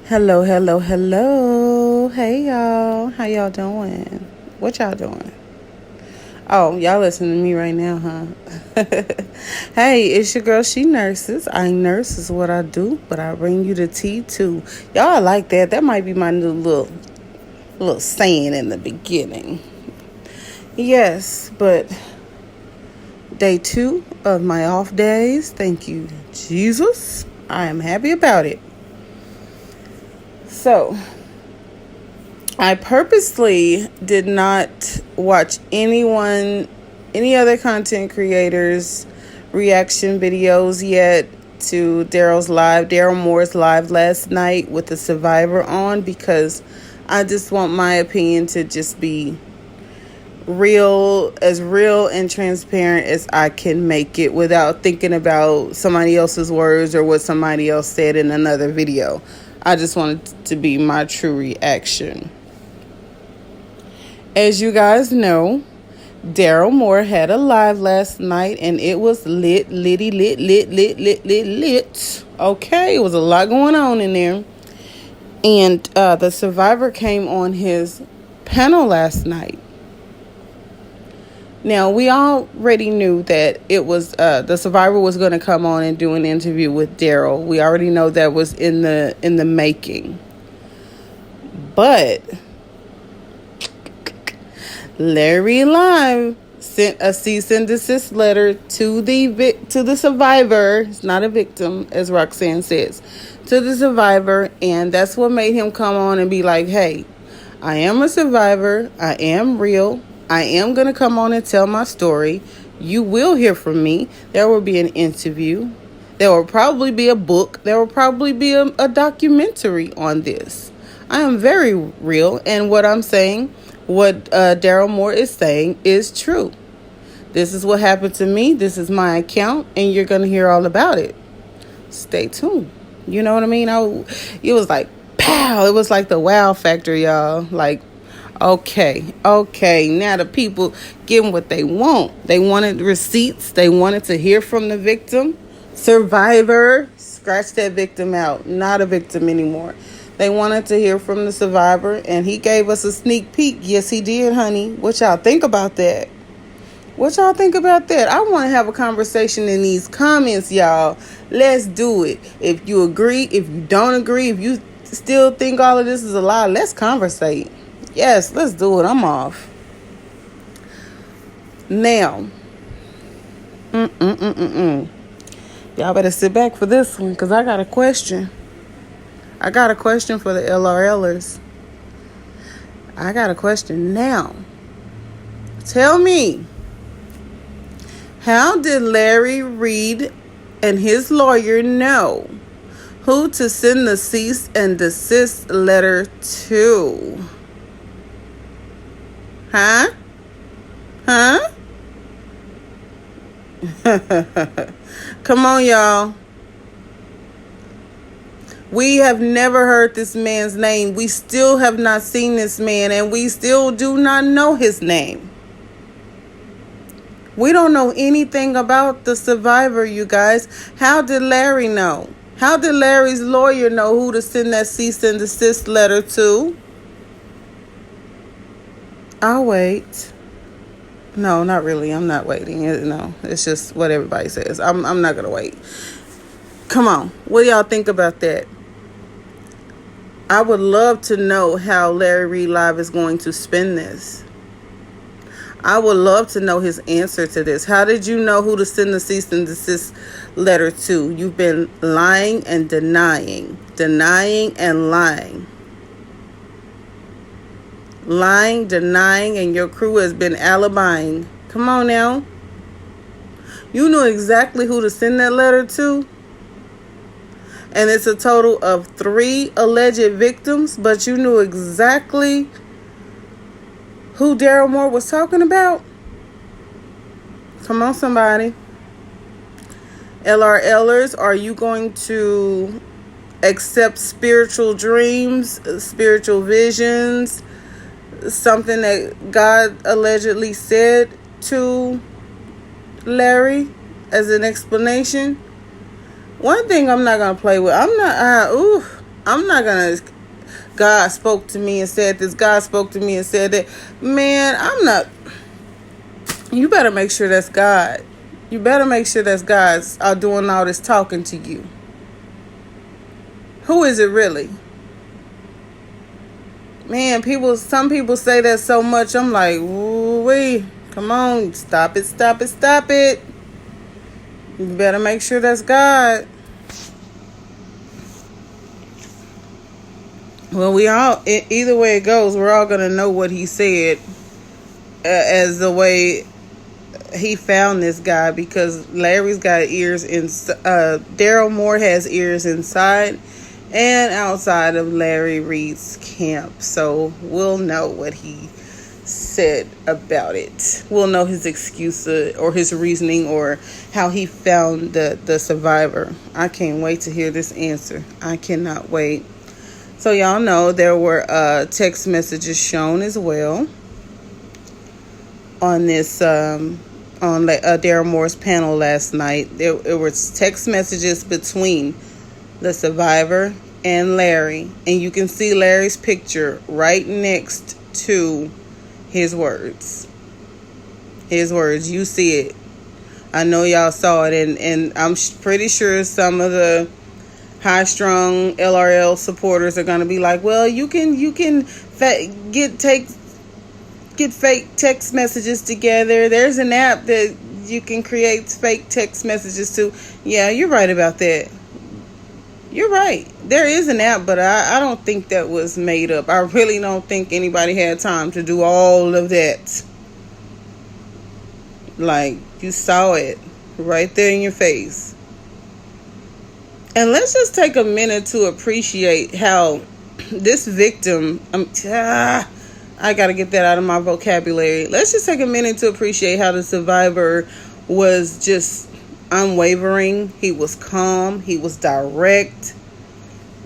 Hello, hello, hello. Hey, y'all. How y'all doing? What y'all doing? Oh, y'all listening to me right now, huh? Hey, it's your girl, She Nurses. I nurse is what I do, but I bring you the tea, too. Y'all like that. That might be my new little saying in the beginning. Yes, but day 2 of my off days. Thank you, Jesus. I am happy about it. So, I purposely did not watch any other content creators' reaction videos yet to Darryl Moore's live last night with the Survivor on, because I just want my opinion to just be real and transparent as I can make it without thinking about somebody else's words or what somebody else said in another video. I just want it to be my true reaction. As you guys know, Darryl Moore had a live last night and it was lit. Okay, it was a lot going on in there. And the Survivor came on his panel last night. Now, we already knew that it was the Survivor was going to come on and do an interview with Darryl. We already know that was in the making. But LarryReidLive sent a cease and desist letter to the survivor. It's not a victim, as Roxanne says, to the survivor, and that's what made him come on and be like, "Hey, I am a survivor. I am real. I am going to come on and tell my story. You will hear from me. There will be an interview. There will probably be a book. There will probably be a documentary on this. I am very real, and what I'm saying, what Darryl Moore is saying is true. This is what happened to me. This is my account, and you're going to hear all about it. Stay tuned." You know what I mean? It was like, pow. It was like the wow factor, y'all. Like, okay, now the people getting what they want. They wanted receipts. They wanted to hear from the victim. Survivor, scratch that victim out. Not a victim anymore. They wanted to hear from the survivor, and he gave us a sneak peek. Yes, he did, honey. What y'all think about that? I want to have a conversation in these comments, y'all. Let's do it. If you agree, if you don't agree, if you still think all of this is a lie, let's conversate. Yes, let's do it. I'm off. Now, y'all better sit back for this one, because I got a question. I got a question for the LRLers. I got a question now. Tell me, how did Larry Reid and his lawyer know who to send the cease and desist letter to? Huh? Come on, y'all. We have never heard this man's name. We still have not seen this man, and we still do not know his name. We don't know anything about the survivor, you guys. How did Larry know? How did Larry's lawyer know who to send that cease and desist letter to? I'll wait. No, not really. I'm not waiting. No, it's just what everybody says. I'm not going to wait. Come on. What do y'all think about that? I would love to know how LarryReidLive is going to spin this. I would love to know his answer to this. How did you know who to send the cease and desist letter to? You've been lying and denying and lying. Lying, denying, and your crew has been alibying. Come on now. You knew exactly who to send that letter to. And it's a total of 3 alleged victims, but you knew exactly who Darryl Moore was talking about. Come on, somebody. LRLers, are you going to accept spiritual dreams, spiritual visions, something that God allegedly said to Larry as an explanation? One thing I'm not going to play with, I'm not gonna. God spoke to me and said this. God spoke to me and said that. Man, I'm not. You better make sure that's God. You better make sure that's God's doing all this talking to you. Who is it really? Man, some people say that so much. I'm like, ooh-wee. Come on, stop it, stop it, stop it. You better make sure that's God. Well, either way it goes, we're all going to know what he said as the way he found this guy, because Larry's got ears in, Darryl Moore has ears inside and outside of Larry Reid's camp. So we'll know what he said about it. We'll know his excuse or his reasoning or how he found the survivor. I can't wait to hear this answer. I cannot wait. So y'all know there were text messages shown as well on this on Darryl Moore's panel last night. There were text messages between the survivor and Larry, and you can see Larry's picture right next to his words. His words, you see it. I know y'all saw it, and I'm pretty sure some of the high-strung LRL supporters are going to be like, well, you can get fake text messages together. There's an app that you can create fake text messages to. Yeah, you're right about that. You're right. There is an app, but I don't think that was made up. I really don't think anybody had time to do all of that. Like, you saw it right there in your face. And let's just take a minute to appreciate how this victim, I got to get that out of my vocabulary. Let's just take a minute to appreciate how the survivor was just unwavering. He was calm. He was direct.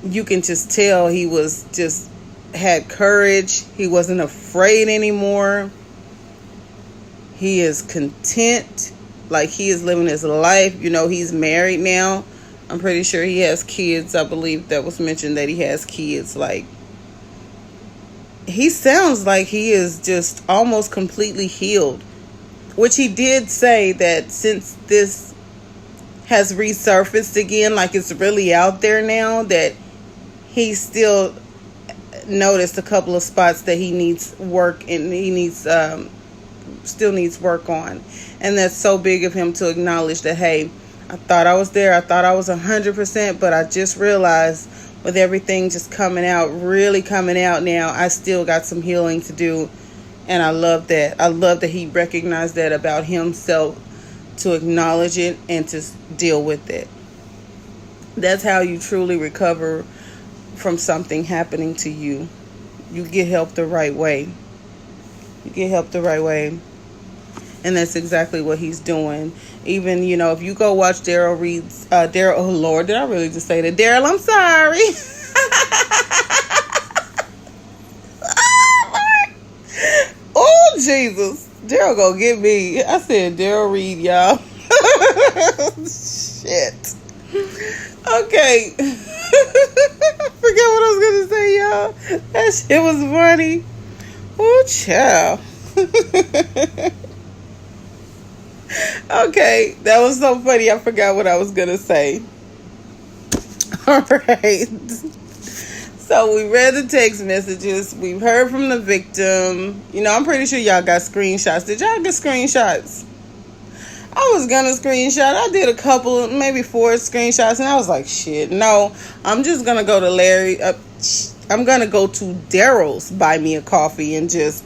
You can just tell he was just had courage. He wasn't afraid anymore. He is content. Like, he is living his life. You know, he's married now. I'm pretty sure he has kids. I believe that was mentioned that he has kids. Like, he sounds like he is just almost completely healed. Which he did say that since this has resurfaced again, like it's really out there now, that he still noticed a couple of spots that he needs work and he needs still needs work on. And that's so big of him to acknowledge that, hey, I thought I was there. I thought I was 100%, but I just realized with everything just coming out, really coming out now, I still got some healing to do. And I love that. I love that he recognized that about himself, to acknowledge it and to deal with it. That's how you truly recover from something happening to you. You get help the right way. You get help the right way. And that's exactly what he's doing. Even, you know, if you go watch Darryl Reid's, oh Lord, did I really just say that? Darryl, I'm sorry. Oh, Jesus. Darryl gonna get me. I said Darryl Reid, y'all. Shit. Okay. I forgot what I was gonna say, y'all. That shit was funny. Oh, child. Okay, that was so funny. I forgot what I was gonna say. All right. So we read the text messages. We've heard from the victim. You know, I'm pretty sure y'all got screenshots. Did y'all get screenshots? I was gonna screenshot. I did a couple, maybe 4 screenshots, and I was like, shit, no. I'm just gonna go to Larry. I'm gonna go to Darryl's Buy Me a Coffee and just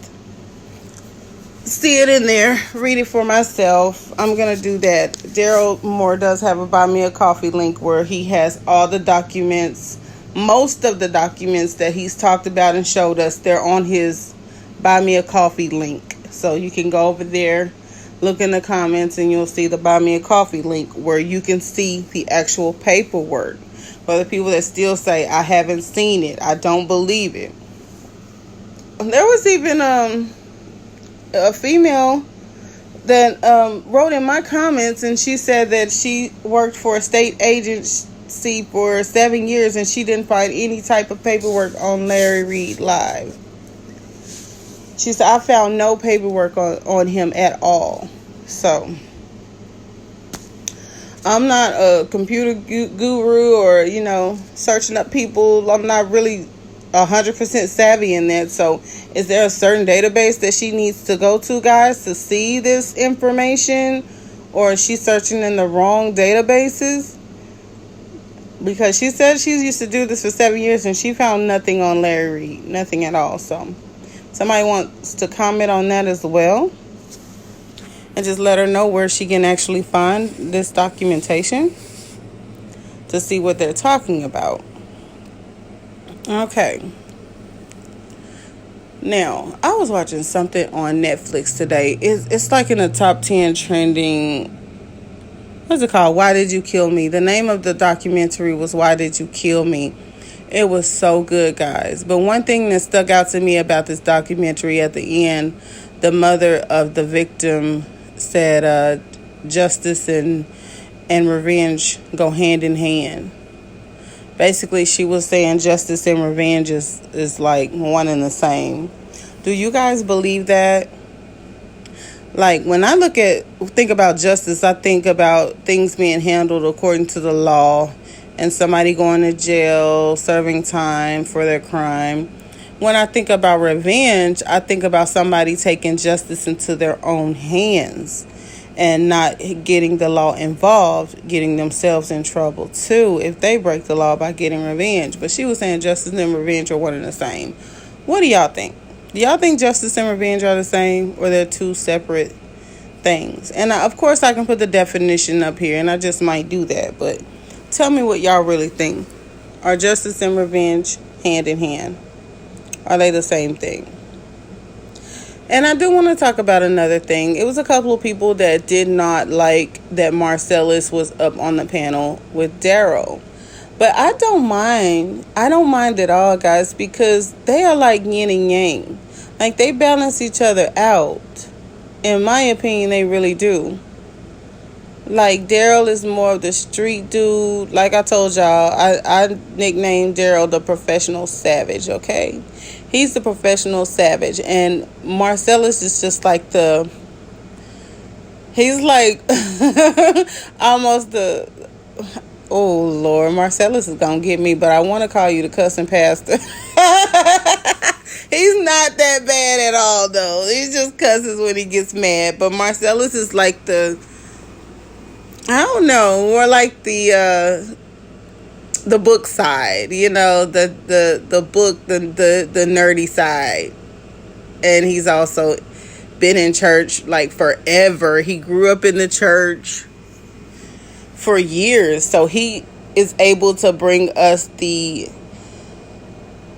see it in there, read it for myself. I'm gonna do that. Darryl Moore does have a Buy Me a Coffee link where he has all the documents, most of the documents that he's talked about and showed us. They're on his Buy Me a Coffee link, so you can go over there, look in the comments, and you'll see the Buy Me a Coffee link where you can see the actual paperwork. For the people that still say, I haven't seen it, I don't believe it. There was even a female that wrote in my comments, and she said that she worked for a state see for 7 years, and she didn't find any type of paperwork on LarryReidLive. She said, I found no paperwork on him at all. So, I'm not a computer guru or, searching up people. I'm not really 100% savvy in that. So, is there a certain database that she needs to go to, guys, to see this information? Or is she searching in the wrong databases? Because she said she used to do this for 7 years and she found nothing on Larry Reid. Nothing at all. So, somebody wants to comment on that as well. And just let her know where she can actually find this documentation to see what they're talking about. Okay. Now, I was watching something on Netflix today. It's like in the top 10 trending. What's it called? Why Did You Kill Me? The name of the documentary was Why Did You Kill Me? It was so good, guys. But one thing that stuck out to me about this documentary at the end, the mother of the victim said justice and revenge go hand in hand. Basically, she was saying justice and revenge is like one and the same. Do you guys believe that? Like, when I think about justice, I think about things being handled according to the law and somebody going to jail, serving time for their crime. When I think about revenge, I think about somebody taking justice into their own hands and not getting the law involved, getting themselves in trouble too if they break the law by getting revenge. But she was saying justice and revenge are one and the same. What do y'all think? Do y'all think justice and revenge are the same, or they're two separate things? And of course I can put the definition up here, and I just might do that, but tell me what y'all really think. Are justice and revenge hand in hand? Are they the same thing? And I do want to talk about another thing. It was a couple of people that did not like that Marcellus was up on the panel with Darryl. But I don't mind. I don't mind at all, guys, because they are like yin and yang. Like, they balance each other out. In my opinion, they really do. Like, Darryl is more of the street dude. Like I told y'all, I nicknamed Darryl the professional savage, okay? He's the professional savage. And Marcellus is just like he's like almost the, oh, Lord, Marcellus is going to get me, but I want to call you the cussing pastor. He's not that bad at all, though. He just cusses when he gets mad. But Marcellus is like I don't know, more like the book side, the book, the nerdy side. And he's also been in church like forever. He grew up in the church for years. So he is able to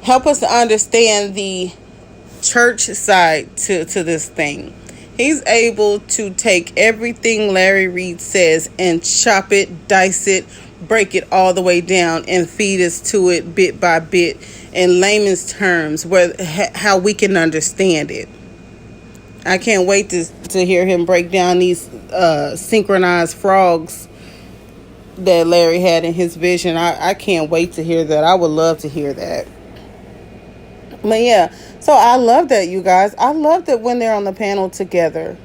help us to understand the church side to this thing. He's able to take everything Larry Reid says and chop it, dice it, break it all the way down and feed us to it bit by bit in layman's terms, how we can understand it. I can't wait to hear him break down these synchronized frogs that Larry had in his vision. I can't wait to hear that. I would love to hear that. But yeah, so I love that, you guys. I love that when they're on the panel together.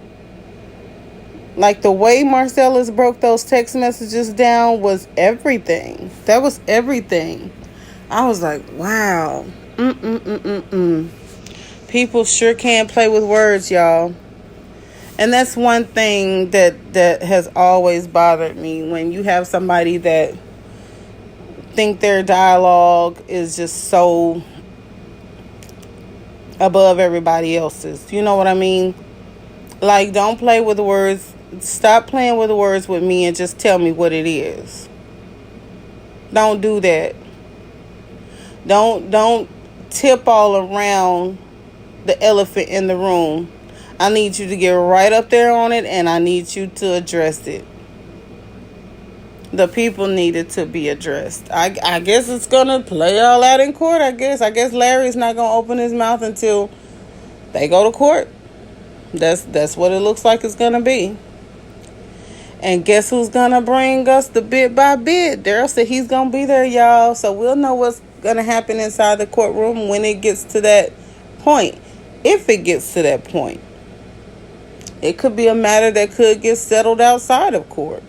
Like, the way Marcellus broke those text messages down was everything. That was everything. I was like, wow. People sure can play with words, y'all. And that's one thing that has always bothered me. When you have somebody that think their dialogue is just so above everybody else's. You know what I mean? Like, don't play with the words. Stop playing with the words with me and just tell me what it is. Don't do that. Don't tip all around the elephant in the room. I need you to get right up there on it, and I need you to address it. The people needed to be addressed. I guess it's gonna play all out in court. I guess Larry's not gonna open his mouth until they go to court. That's what it looks like it's gonna be. And guess who's gonna bring us the bit by bit? Darryl said he's gonna be there, y'all. So we'll know what's gonna happen inside the courtroom when it gets to that point. If it gets to that point. It could be a matter that could get settled outside of court.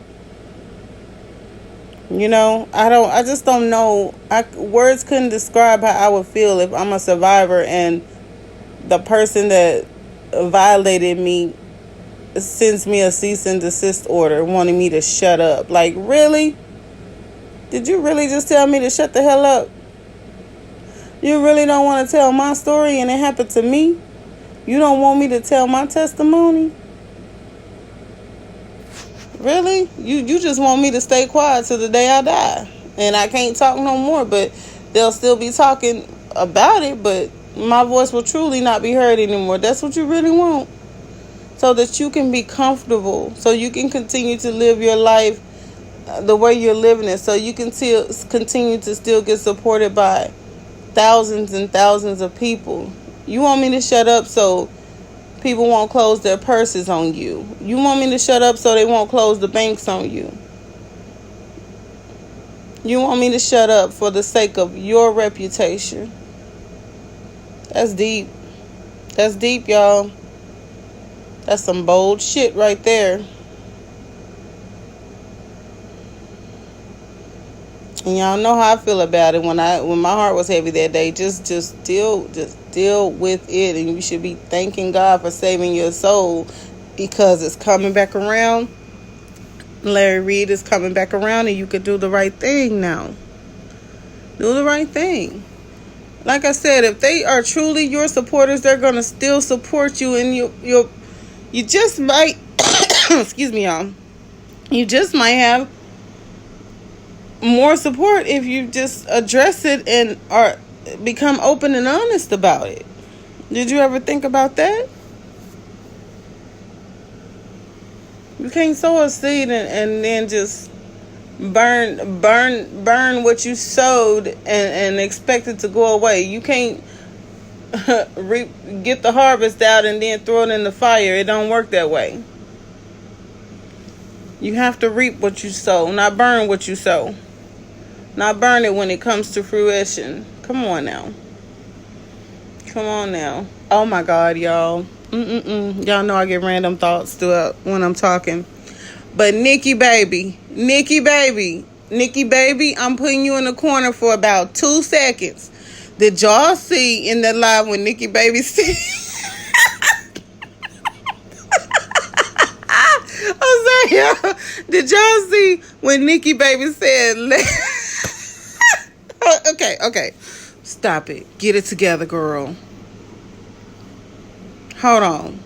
You know, I just don't know. Words couldn't describe how I would feel if I'm a survivor and the person that violated me sends me a cease and desist order wanting me to shut up. Like, really? Did you really just tell me to shut the hell up? You really don't want to tell my story and it happened to me? You don't want me to tell my testimony? Really? You just want me to stay quiet till the day I die. And I can't talk no more, but they'll still be talking about it, but my voice will truly not be heard anymore. That's what you really want? So that you can be comfortable, so you can continue to live your life the way you're living it, so you can still continue to still get supported by thousands and thousands of people. You want me to shut up so people won't close their purses on you. You want me to shut up so they won't close the banks on you. You want me to shut up for the sake of your reputation. That's deep. That's deep, y'all. That's some bold shit right there. And y'all know how I feel about it. When my heart was heavy that day, just deal with it, and you should be thanking God for saving your soul, because it's coming back around. Larry Reid is coming back around, and you could do the right thing now. Do the right thing. Like I said, if they are truly your supporters, they're gonna still support you, and you just might excuse me, y'all. You just might have more support if you just address it and are become open and honest about it. Did you ever think about that? You can't sow a seed and then just burn what you sowed and expect it to go away. You can't get the harvest out and then throw it in the fire. It don't work that way. You have to reap what you sow, not burn what you sow. Not burn it when it comes to fruition. Come on now. Come on now. Oh my God, y'all. Y'all know I get random thoughts throughout when I'm talking. But Nikki baby, I'm putting you in the corner for about 2 seconds. Did y'all see in that live when Nikki baby said I'm sorry, y'all. Did y'all see when Nikki baby said Okay. Stop it. Get it together, girl. Hold on.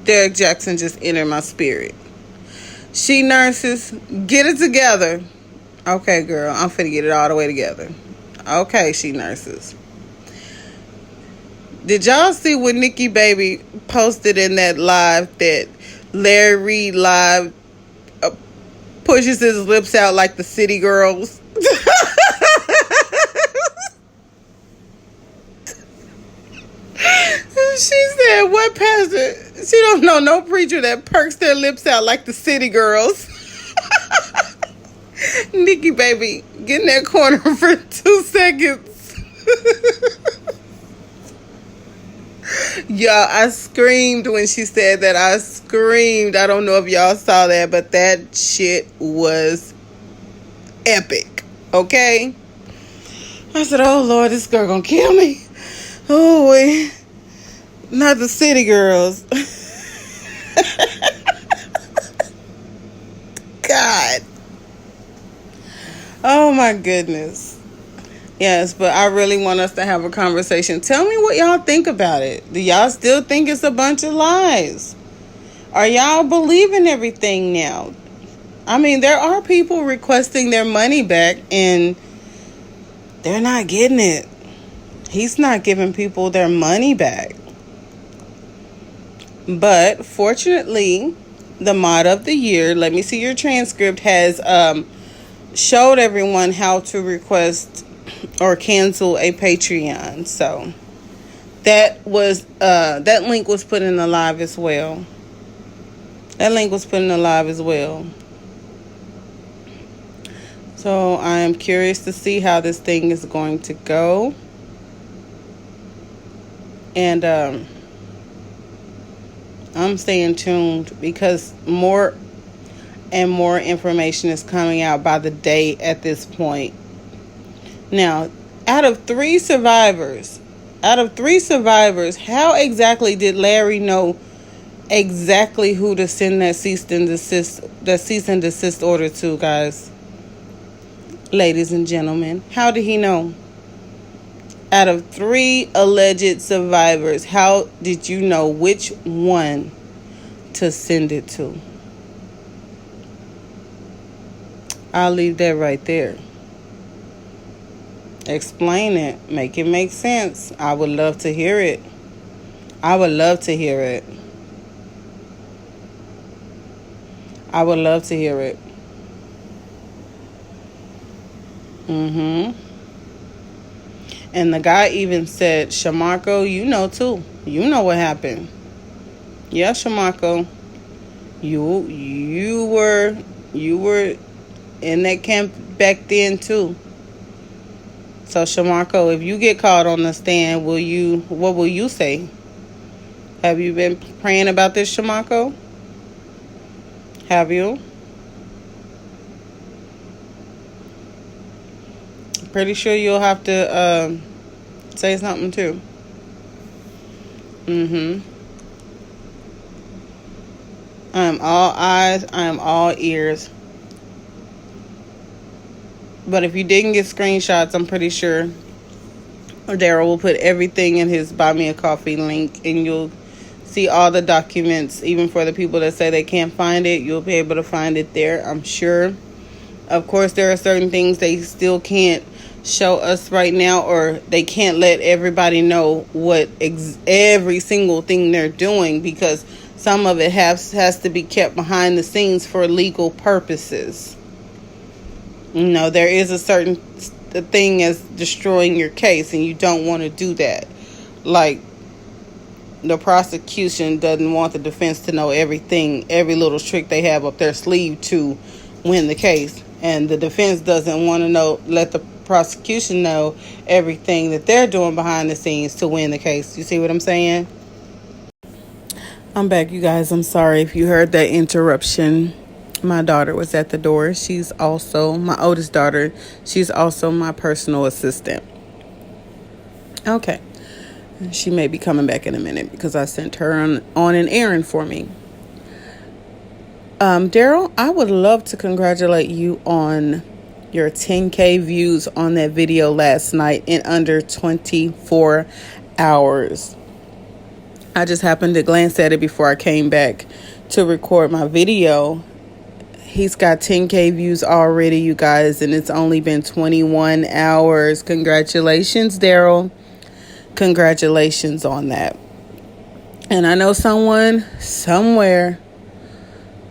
Derek Jackson just entered my spirit. She nurses, get it together. Okay, girl. I'm finna get it all the way together. Okay, she nurses. Did y'all see what Nikki baby posted in that live that LarryReidLive pushes his lips out like the city girls? She said, what pastor? She don't know no preacher that perks their lips out like the city girls. Nikki baby, get in that corner for 2 seconds. Y'all, I screamed when she said that. I screamed. I don't know if y'all saw that, but that shit was epic. Okay? I said, oh Lord, this girl gonna kill me. Oh, wait. Not the city girls. God. Oh my goodness. Yes, but I really want us to have a conversation. Tell me what y'all think about it. Do y'all still think it's a bunch of lies? Are y'all believing everything now? I mean, there are people requesting their money back and they're not getting it. He's not giving people their money back. But fortunately, the mod of the year, let me see your transcript, has showed everyone how to request or cancel a Patreon. So that link was put in the live as well. That link was put in the live as well. So I am curious to see how this thing is going to go. And I'm staying tuned because more and more information is coming out by the day at this point. Now, out of three survivors, how exactly did Larry know exactly who to send that cease and desist order to, guys? Ladies and gentlemen, how did he know? Out of three alleged survivors, how did you know which one to send it to? I'll leave that right there. Explain it. Make it make sense. I would love to hear it. I would love to hear it. And the guy even said, Shamarko, you know too. You know what happened. Yeah, Shamarko. You were in that camp back then too. So Shamarko, if you get caught on the stand, what will you say? Have you been praying about this, Shamarko? Have you? Pretty sure you'll have to say something too. I am all eyes. I am all ears. But if you didn't get screenshots, I'm pretty sure Darryl will put everything in his Buy Me a Coffee link, and you'll see all the documents. Even for the people that say they can't find it, you'll be able to find it there, I'm sure. Of course, there are certain things they still can't show us right now, or they can't let everybody know what every single thing they're doing, because some of it has to be kept behind the scenes for legal purposes. You know, there is a certain thing as destroying your case, and you don't want to do that. Like, the prosecution doesn't want the defense to know everything, every little trick they have up their sleeve to win the case. And the defense doesn't want to let the prosecution know everything that they're doing behind the scenes to win the case. You see what I'm saying? I'm back, you guys. I'm sorry if you heard that interruption. My daughter was at the door. She's also my oldest daughter. She's also my personal assistant. Okay. She may be coming back in a minute because I sent her on an errand for me. Darryl, I would love to congratulate you on your 10K views on that video last night in under 24 hours. I just happened to glance at it before I came back to record my video. He's got 10K views already, you guys, and it's only been 21 hours. Congratulations, Darryl. Congratulations on that. And I know someone somewhere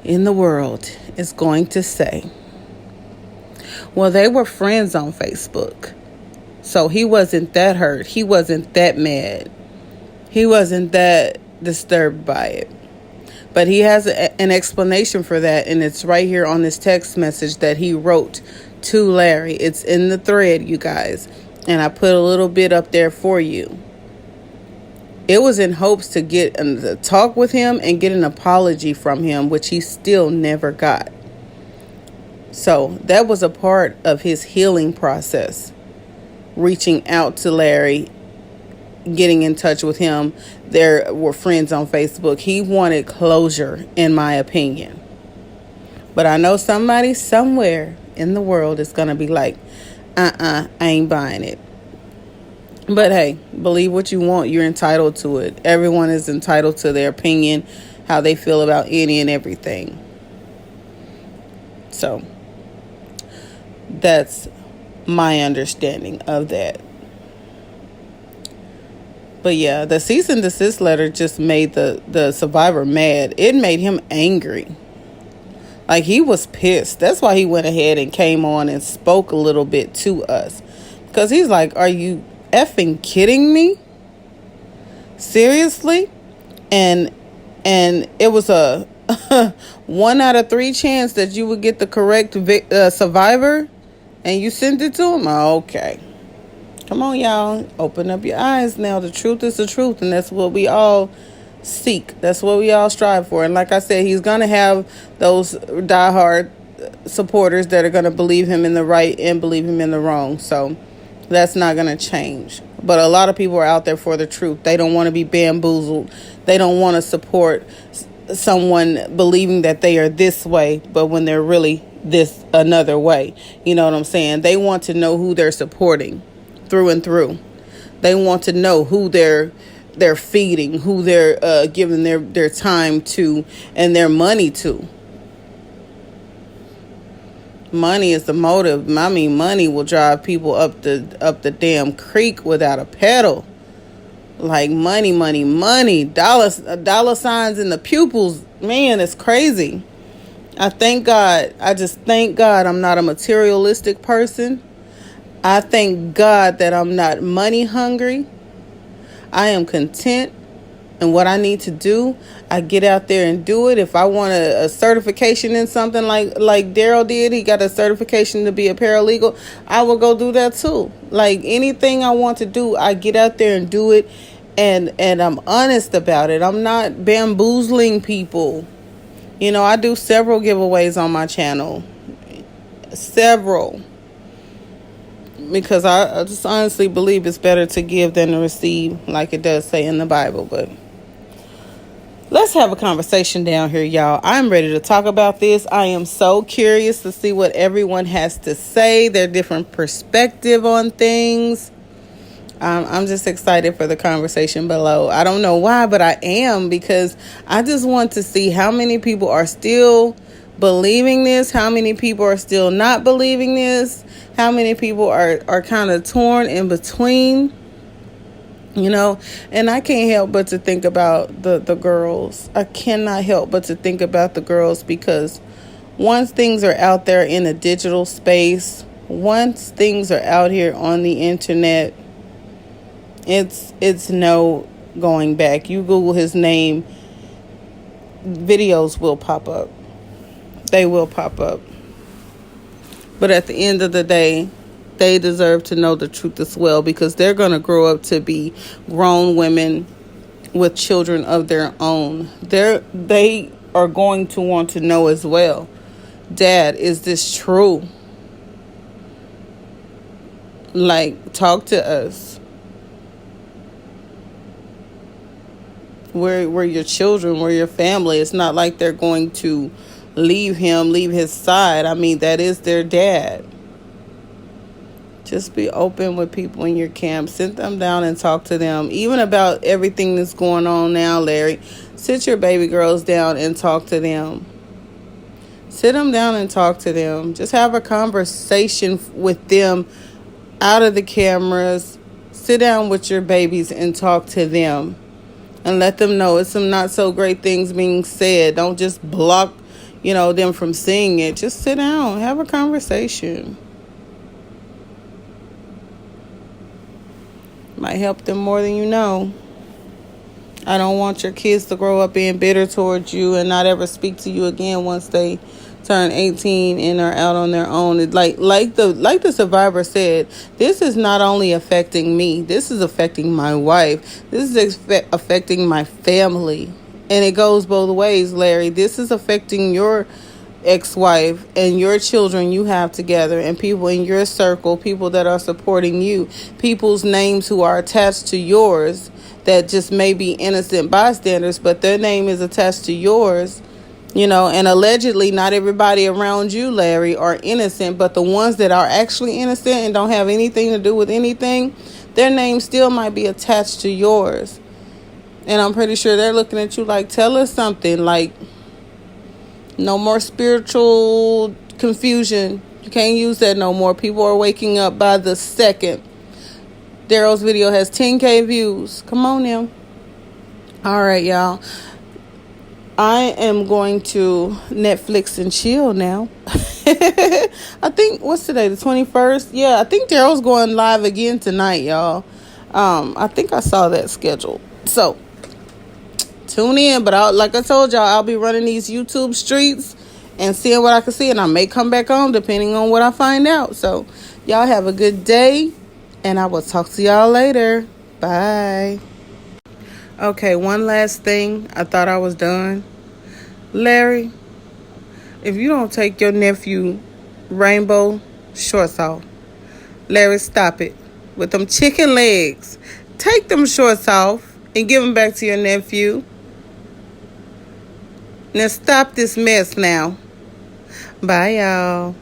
in the world is going to say, well, they were friends on Facebook, so he wasn't that hurt. He wasn't that mad. He wasn't that disturbed by it. But he has an explanation for that, and it's right here on this text message that he wrote to Larry. It's in the thread, you guys, and I put a little bit up there for you. It was in hopes to get a talk with him and get an apology from him, which he still never got. So that was a part of his healing process, reaching out to Larry, getting in touch with him. There were friends on Facebook. He wanted closure, in my opinion. But I know somebody somewhere in the world is going to be like, I ain't buying it. But hey, believe what you want. You're entitled to it. Everyone is entitled to their opinion, how they feel about any and everything. So that's my understanding of that. But yeah, the cease and desist letter just made the survivor mad. It made him angry. Like, he was pissed. That's why he went ahead and came on and spoke a little bit to us. Because he's like, are you effing kidding me? Seriously? And it was a 1 out of 3 chance that you would get the correct survivor, and you sent it to him? Okay. Come on, y'all. Open up your eyes now. The truth is the truth, and that's what we all seek. That's what we all strive for. And like I said, he's going to have those diehard supporters that are going to believe him in the right and believe him in the wrong. So that's not going to change. But a lot of people are out there for the truth. They don't want to be bamboozled. They don't want to support someone believing that they are this way, but when they're really this another way. You know what I'm saying? They want to know who they're supporting through and through. They want to know who they're feeding, who they're giving their time to and their money to. Money is the motive. I mean, money will drive people up the damn creek without a pedal. Like money. Dollar signs in the pupils. Man, it's crazy. I just thank God I'm not a materialistic person. I thank God that I'm not money hungry. I am content in what I need to do. I get out there and do it. If I want a certification in something like Darryl did, he got a certification to be a paralegal, I will go do that too. Like anything I want to do, I get out there and do it, and I'm honest about it. I'm not bamboozling people. You know, I do several giveaways on my channel. Several. Because I just honestly believe it's better to give than to receive, like it does say in the Bible. But let's have a conversation down here, y'all. I'm ready to talk about this. I am so curious to see what everyone has to say, their different perspective on things. I'm just excited for the conversation below. I don't know why, but I am, because I just want to see how many people are still believing this, how many people are still not believing this, how many people are kind of torn in between, you know. And I can't help but to think about the girls. I cannot help but to think about the girls, because once things are out there in a digital space, once things are out here on the internet, it's no going back. You Google his name, videos will pop up. They will pop up. But at the end of the day, they deserve to know the truth as well, because they're going to grow up to be grown women with children of their own. They are going to want to know as well, Dad, is this true? Like, talk to us. We're your children, we're your family. It's not like they're going to leave his side. I mean, that is their dad. Just be open with people in your camp. Sit them down and talk to them. Even about everything that's going on now, Larry. Sit your baby girls down and talk to them. Sit them down and talk to them. Just have a conversation with them out of the cameras. Sit down with your babies and talk to them. And let them know it's some not so great things being said. Don't just block, them from seeing it. Just sit down. Have a conversation. Might help them more than you know. I don't want your kids to grow up being bitter towards you and not ever speak to you again once they turn 18 and are out on their own. It, like the survivor said, this is not only affecting me, this is affecting my wife. This is affecting my family. And it goes both ways, Larry. This is affecting your ex-wife and your children you have together, and people in your circle, people that are supporting you, people's names who are attached to yours that just may be innocent bystanders, but their name is attached to yours. And allegedly not everybody around you, Larry, are innocent, but the ones that are actually innocent and don't have anything to do with anything, their name still might be attached to yours. And I'm pretty sure they're looking at you like, tell us something. Like, no more spiritual confusion. You can't use that no more. People are waking up by the second. Darryl's video has 10K views. Come on now. All right, y'all. I am going to Netflix and chill now. I think, what's today, the 21st? Yeah, I think Darryl's going live again tonight, y'all. I think I saw that schedule. So, tune in. But like I told y'all, I'll be running these YouTube streets and seeing what I can see. And I may come back on depending on what I find out. So y'all have a good day. And I will talk to y'all later. Bye. Okay, one last thing. I thought I was done. Larry, if you don't take your nephew rainbow shorts off, Larry, stop it. With them chicken legs. Take them shorts off and give them back to your nephew. Now stop this mess now. Bye, y'all.